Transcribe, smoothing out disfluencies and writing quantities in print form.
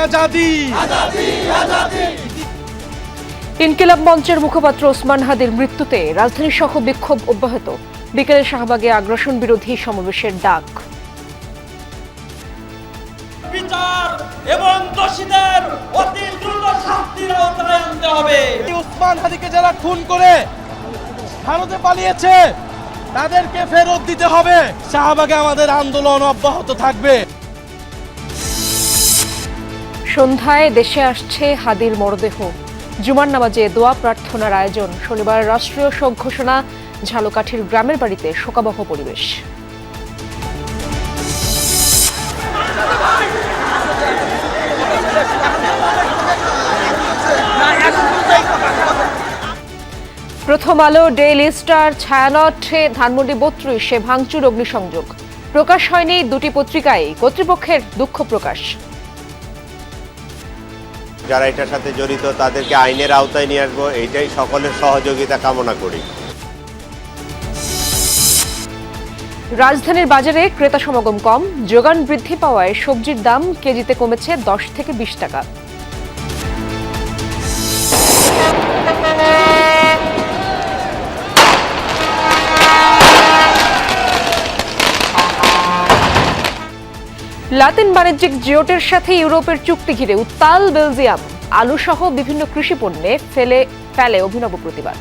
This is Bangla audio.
আজাদি। ইনকিলাব মঞ্চের মুখপাত্র ওসমান হাদির মৃত্যুতে রাজধানী সহ বিক্ষোভ অব্যাহত। বিকেলে শাহবাগে আগ্রাসন বিরোধী সমাবেশের ডাক। বিচার এবং দোষীদের অতি দ্রুত শাস্তির আওতায় আনতে হবে। ওসমান হাদিকে যারা খুন করে ভারতে পালিয়েছে তাদেরকে ফেরত দিতে হবে। শাহবাগে আমাদের আন্দোলন অব্যাহত থাকবে। সন্ধ্যায় দেশে আসছে হাদির মরদেহ। জুমার নামাজে দোয়া প্রার্থনার আয়োজন। শনিবার রাষ্ট্রীয় শোক ঘোষণা। ঝালকাঠির গ্রামের বাড়িতে শোকাবহ পরিবেশ। প্রথম আলো, ডেইলি স্টার, ছায়ানটে ধানমন্ডি ৩২-এ ভাঙচুর, অগ্নিসংযোগ। প্রকাশ হয়নি দুটি পত্রিকায়। কর্তৃপক্ষের দুঃখ প্রকাশ। যারা এটার সাথে জড়িত তাদেরকে আইনের আওতায় নিয়ে আসবো, এইটাই সকলের সহযোগিতা কামনা করি। রাজধানীর বাজারে ক্রেতা সমাগম কম। যোগান বৃদ্ধি পাওয়ায় সবজির দাম কেজিতে কমেছে ১০ থেকে ২০ টাকা। লাতিন বাণিজ্যিক জোটের সাথে ইউরোপের চুক্তি ঘিরে উত্তাল বেলজিয়াম। আলু সহ বিভিন্ন কৃষি পণ্যে ফেলে অভিনব প্রতিবাদ।